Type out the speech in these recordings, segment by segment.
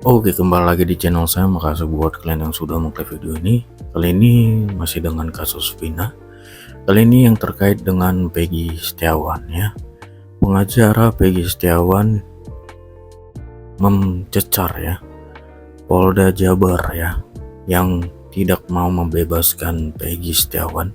Oke, kembali lagi di channel saya. Makasih buat kalian yang sudah mengklik video ini. Kali ini masih dengan kasus Vina. Kali ini yang terkait dengan Peggy Setiawan ya. Pengacara Peggy Setiawan mencecar ya Polda Jabar ya, yang tidak mau membebaskan Peggy Setiawan.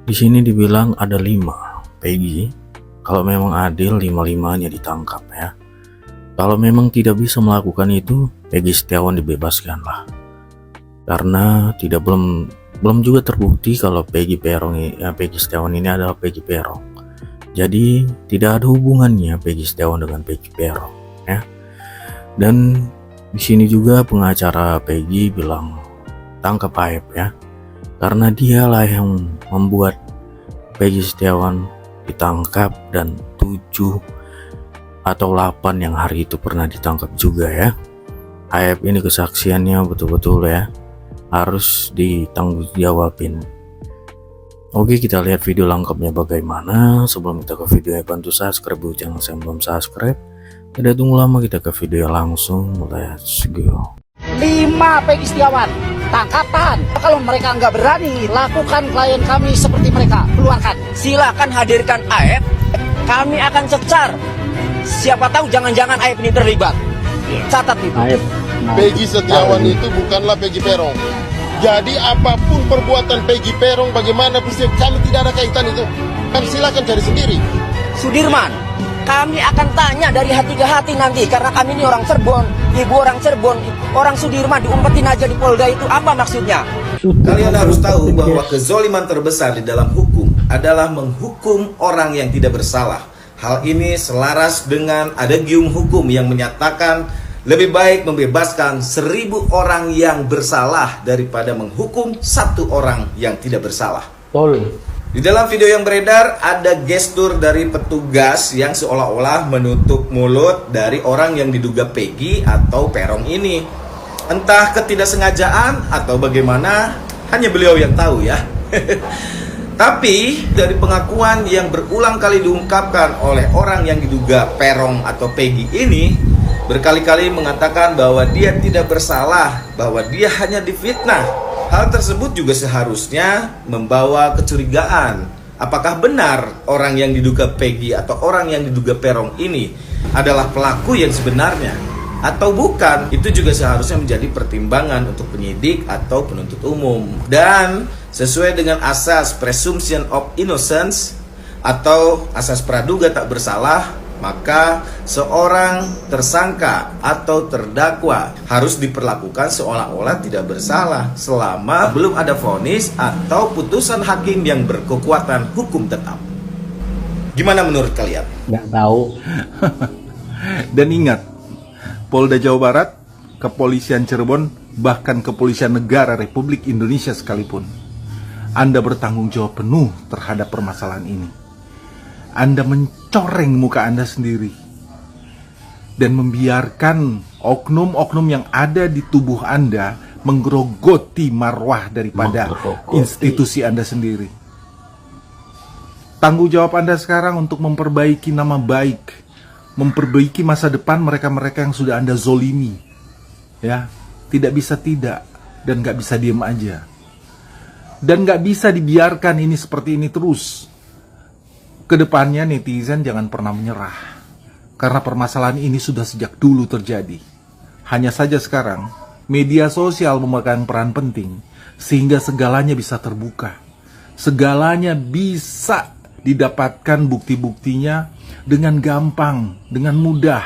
Di sini dibilang ada 5 Peggy. Kalau memang adil, 5-5-nya ditangkap ya. Kalau memang tidak bisa melakukan itu, Peggy Setiawan dibebaskan lah. Karena belum juga terbukti kalau Peggy Setiawan ini adalah Peggy Peron. Jadi tidak ada hubungannya Peggy Setiawan dengan Peggy Peron ya. Dan di sini juga pengacara Peggy bilang tangkap Aep ya. Karena dialah yang membuat Peggy Setiawan ditangkap, dan 7 atau 8 yang hari itu pernah ditangkap juga ya. Aep ini kesaksiannya betul-betul ya harus ditanggungjawabin. Oke, kita lihat video lengkapnya bagaimana. Sebelum kita ke video, bantu subscribe dulu channel saya belum subscribe. Tidak tunggu lama, kita ke video langsung. Let's go. 5 Peggy Setiawan tangkapan. Kalau mereka nggak berani, lakukan klien kami seperti mereka, keluarkan. Silakan hadirkan Aep, kami akan cecar. Siapa tahu jangan-jangan Aep ini terlibat. Catat itu. Peggy Setiawan itu bukanlah Peggy Peron. Jadi apapun perbuatan Peggy Peron, bagaimana kami tidak ada kaitan itu. Kami silakan cari sendiri. Sudirman, kami akan tanya dari hati ke hati nanti, karena kami ini orang Cirebon, ibu orang Cirebon, orang Sudirman diumpetin aja di Polda, itu apa maksudnya? Kalian harus tahu bahwa kezoliman terbesar di dalam hukum adalah menghukum orang yang tidak bersalah. Hal ini selaras dengan adagium hukum yang menyatakan lebih baik membebaskan 1000 orang yang bersalah daripada menghukum 1 orang yang tidak bersalah. Di dalam video yang beredar ada gestur dari petugas yang seolah-olah menutup mulut dari orang yang diduga Peggy atau Peron ini. Entah ketidaksengajaan atau bagaimana, hanya beliau yang tahu ya. Tapi dari pengakuan yang berulang kali diungkapkan oleh orang yang diduga Peron atau Peggy ini, berkali-kali mengatakan bahwa dia tidak bersalah, bahwa dia hanya difitnah. Hal tersebut juga seharusnya membawa kecurigaan. Apakah benar orang yang diduga Peggy atau orang yang diduga Peron ini adalah pelaku yang sebenarnya atau bukan? Itu juga seharusnya menjadi pertimbangan untuk penyidik atau penuntut umum. Dan sesuai dengan asas presumption of innocence atau asas praduga tak bersalah, maka seorang tersangka atau terdakwa harus diperlakukan seolah-olah tidak bersalah selama belum ada vonis atau putusan hakim yang berkekuatan hukum tetap. Gimana menurut kalian? Nggak tahu. Dan ingat, Polda Jawa Barat, Kepolisian Cirebon, bahkan Kepolisian Negara Republik Indonesia sekalipun, Anda bertanggung jawab penuh terhadap permasalahan ini. Anda mencoreng muka Anda sendiri dan membiarkan oknum-oknum yang ada di tubuh Anda menggerogoti marwah daripada institusi Anda sendiri. Tanggung jawab Anda sekarang untuk memperbaiki nama baik, memperbaiki masa depan mereka-mereka yang sudah Anda zolimi. Ya, tidak bisa tidak, dan gak bisa diem aja. Dan gak bisa dibiarkan ini seperti ini terus. Kedepannya netizen jangan pernah menyerah, karena permasalahan ini sudah sejak dulu terjadi. Hanya saja sekarang media sosial memegang peran penting, sehingga segalanya bisa terbuka. Segalanya bisa didapatkan bukti-buktinya dengan gampang, dengan mudah.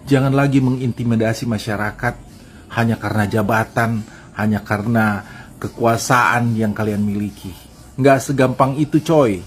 Jangan lagi mengintimidasi masyarakat hanya karena jabatan, hanya karena kekuasaan yang kalian miliki. Nggak segampang itu, coy.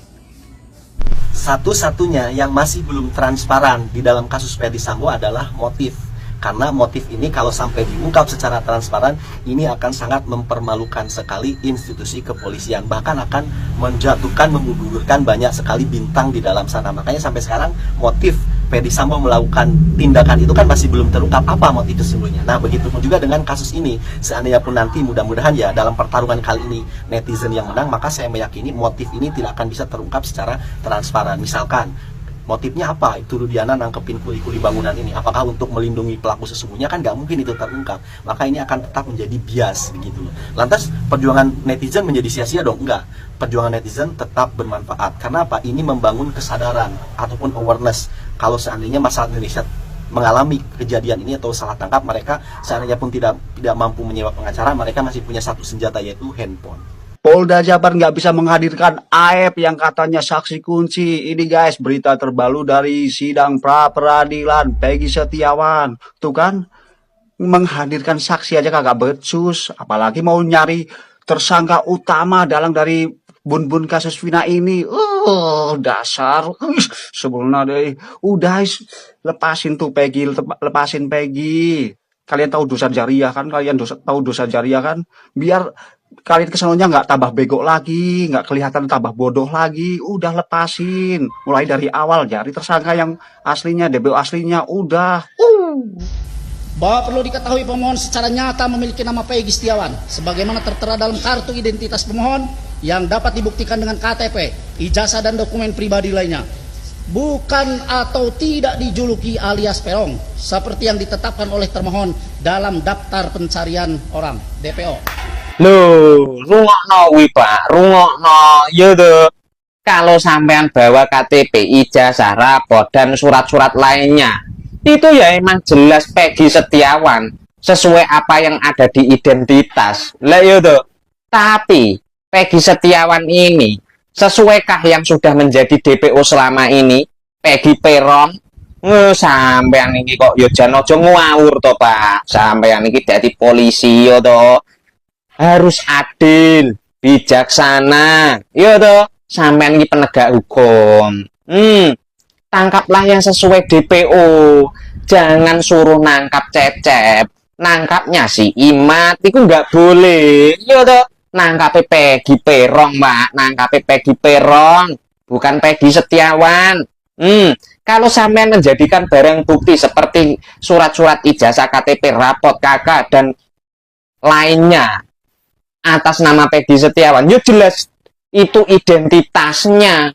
Satu-satunya yang masih belum transparan di dalam kasus Ferdy Sambo adalah motif. Karena motif ini kalau sampai diungkap secara transparan, ini akan sangat mempermalukan sekali institusi kepolisian. Bahkan akan menjatuhkan, menggugurkan banyak sekali bintang di dalam sana. Makanya sampai sekarang motif Ferdy Sambo melakukan tindakan itu kan masih belum terungkap apa motif sesungguhnya. Nah, begitu pun juga dengan kasus ini. Seandainya pun nanti mudah-mudahan ya dalam pertarungan kali ini netizen yang menang, maka saya meyakini motif ini tidak akan bisa terungkap secara transparan. Misalkan Motifnya apa? Itu Rudiana nangkepin kuli-kuli bangunan ini. Apakah untuk melindungi pelaku sesungguhnya? Kan nggak mungkin itu terungkap. Maka ini akan tetap menjadi bias begitu loh. Lantas perjuangan netizen menjadi sia-sia dong? Enggak. Perjuangan netizen tetap bermanfaat. Karena apa? Ini membangun kesadaran ataupun awareness. Kalau seandainya masyarakat Indonesia mengalami kejadian ini atau salah tangkap, mereka seandainya pun tidak mampu menyewa pengacara, mereka masih punya satu senjata, yaitu handphone. Polda Jabar nggak bisa menghadirkan AF yang katanya saksi kunci. Ini guys, berita terbaru dari sidang pra peradilan Peggy Setiawan. Tuh kan, menghadirkan saksi aja kagak becus. Apalagi mau nyari tersangka utama dalam dari bun-bun kasus Vina ini. Dasar. Sebelumnya deh. Udah, lepasin tuh Peggy, lepasin Peggy. Kalian tahu dosa jariah kan? Tahu dosa jariah kan? Biar kalian kesannya nggak tambah bego lagi, nggak kelihatan tambah bodoh lagi. Udah lepasin, mulai dari awal cari tersangka yang aslinya, DBO aslinya. Udah. Bahwa perlu diketahui pemohon secara nyata memiliki nama Peggy Setiawan sebagaimana tertera dalam kartu identitas pemohon yang dapat dibuktikan dengan KTP, ijazah dan dokumen pribadi lainnya. Bukan atau tidak dijuluki alias Perong seperti yang ditetapkan oleh termohon dalam daftar pencarian orang DPO. Loh, rungokno wi Pak, rungokno. Ya tuh. Kalau sampean bawa KTP, ijazah, rapor, dan surat-surat lainnya, itu ya emang jelas Peggy Setiawan sesuai apa yang ada di identitas. Lah ya tuh. Tapi Peggy Setiawan ini sesuaikah yang sudah menjadi DPO selama ini? Peggy Perong? Sampean ini kok ya jan aja ngawur to Pak. Sampean iki dadi polisi yo to. Harus adil, bijaksana. Yo to, sampean iki penegak hukum. Tangkaplah yang sesuai DPO. Jangan suruh nangkap Cecep. Nangkapnya si Imat itu nggak boleh. Yo to. Nangkape Peggy Perong, Mbak. Nangkape Peggy Perong, bukan Peggy Setiawan. Kalau sampean menjadikan barang bukti seperti surat-surat ijazah, KTP, rapot, KK, dan lainnya atas nama Peggy Setiawan, ya jelas itu identitasnya.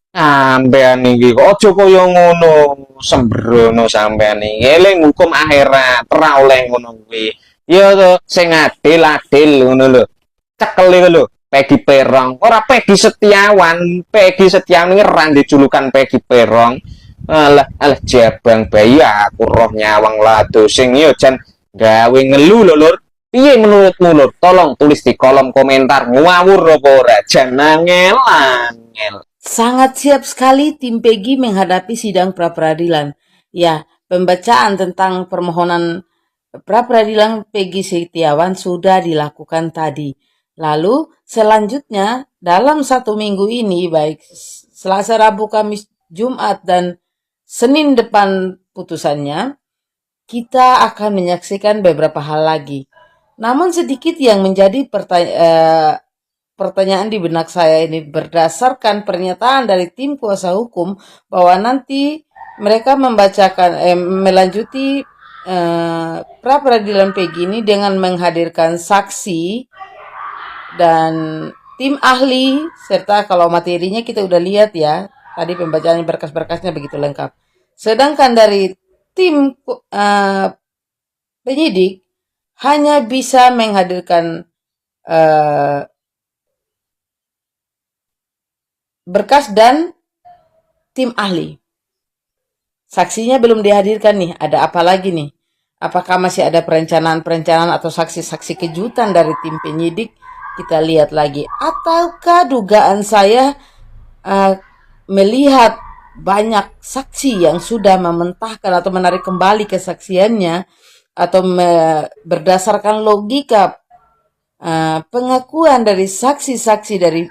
Sampean iki kok aja kaya ngono, sembrono sampean iki. Eling hukum akhirat, ora oleh ngono kuwi. Ya to, sing adil-adil ngono lho. Cekel lho, Peggy Perong, ora Peggy Setiawan. Peggy Setiawan ini ora dijulukan Peggy Perong. Alah jabang bayi aku roh nyawang lado sing yo jan gawe ngelu lho Lur. Piye menurutmu Lur? Tolong tulis di kolom komentar, ngawur apa ora? Jan angel. Sangat siap sekali tim Peggy menghadapi sidang pra peradilan. Ya, pembacaan tentang permohonan pra peradilan Peggy Setiawan sudah dilakukan tadi. Lalu selanjutnya dalam 1 minggu ini, baik Selasa, Rabu, Kamis, Jumat, dan Senin depan putusannya, kita akan menyaksikan beberapa hal lagi. Namun sedikit yang menjadi pertanyaan di benak saya ini berdasarkan pernyataan dari tim kuasa hukum bahwa nanti mereka melanjuti pra peradilan Peggy ini dengan menghadirkan saksi dan tim ahli, serta kalau materinya kita udah lihat ya, tadi pembacaan berkas-berkasnya begitu lengkap. Sedangkan dari tim penyidik hanya bisa menghadirkan berkas dan tim ahli. Saksinya belum dihadirkan nih, ada apa lagi nih? Apakah masih ada perencanaan atau saksi-saksi kejutan dari tim penyidik? Kita lihat lagi. Ataukah dugaan saya melihat banyak saksi yang sudah mementahkan atau menarik kembali kesaksiannya atau berdasarkan logika pengakuan dari saksi-saksi dari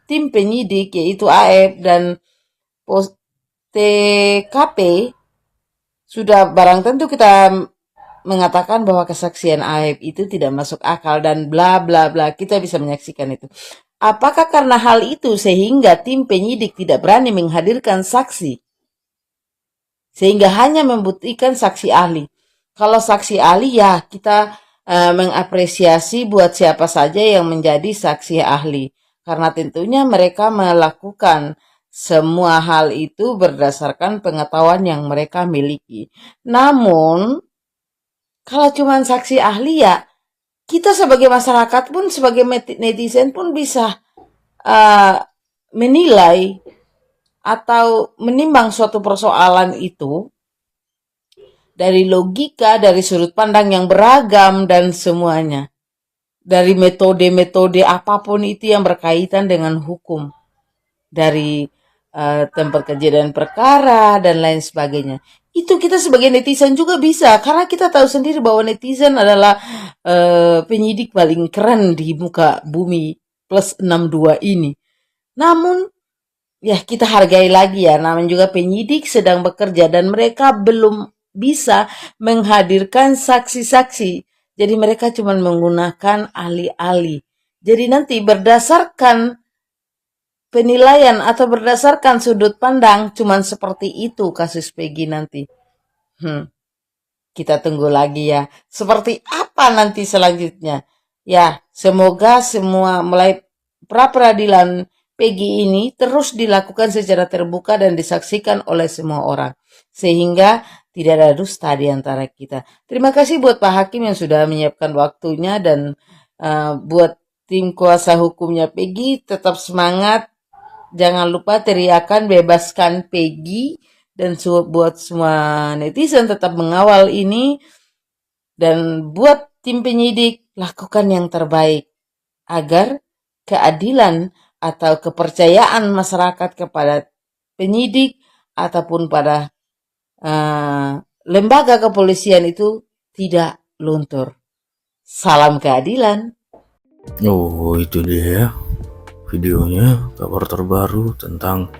tim penyidik yaitu AF dan TKP, sudah barang tentu kita mengatakan bahwa kesaksian AF itu tidak masuk akal dan bla bla bla. Kita bisa menyaksikan itu. Apakah karena hal itu sehingga tim penyidik tidak berani menghadirkan saksi? Sehingga hanya membuktikan saksi ahli. Kalau saksi ahli ya kita mengapresiasi buat siapa saja yang menjadi saksi ahli. Karena tentunya mereka melakukan Semua hal itu berdasarkan pengetahuan yang mereka miliki. Namun, kalau cuma saksi ahli ya, kita sebagai masyarakat pun, sebagai netizen pun bisa menilai atau menimbang suatu persoalan itu dari logika, dari sudut pandang yang beragam dan semuanya. Dari metode-metode apapun itu yang berkaitan dengan hukum. Dari tempat kejadian perkara dan lain sebagainya. Itu kita sebagai netizen juga bisa, karena kita tahu sendiri bahwa netizen adalah penyidik paling keren di muka bumi plus 62 ini. Namun ya kita hargai lagi ya, namanya juga penyidik sedang bekerja dan mereka belum bisa menghadirkan saksi-saksi. Jadi mereka cuma menggunakan ahli-ahli. Jadi nanti berdasarkan penilaian atau berdasarkan sudut pandang cuman seperti itu kasus Peggy nanti. Kita tunggu lagi ya. Seperti apa nanti selanjutnya? Ya, semoga semua mulai pra-peradilan Peggy ini terus dilakukan secara terbuka dan disaksikan oleh semua orang. Sehingga tidak ada dusta di antara kita. Terima kasih buat Pak Hakim yang sudah menyiapkan waktunya, dan buat tim kuasa hukumnya Peggy, tetap semangat. Jangan lupa teriakan bebaskan Peggy, dan buat semua netizen tetap mengawal ini, dan buat tim penyidik lakukan yang terbaik agar keadilan atau kepercayaan masyarakat kepada penyidik ataupun pada lembaga kepolisian itu tidak luntur. Salam keadilan. Oh, itu dia videonya, kabar terbaru tentang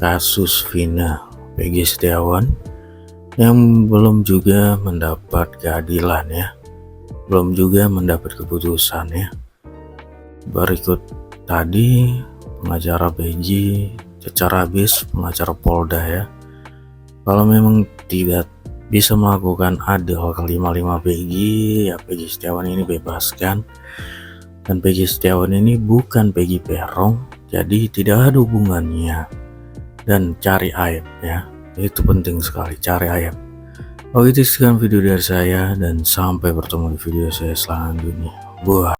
kasus Vina Peggy Setiawan yang belum juga mendapat keadilan ya, belum juga mendapat keputusan ya. Berikut tadi pengacara Peggy secara habis, pengacara Polda ya, kalau memang tidak bisa melakukan adil ke 55 Peggy, ya Peggy Setiawan ini bebaskan. Dan Peggy Setiawan ini bukan Peggy Peron, jadi tidak ada hubungannya. Dan cari aib ya, itu penting sekali, cari aib. Oke, itu sekian video dari saya, dan sampai bertemu di video saya selanjutnya. Buat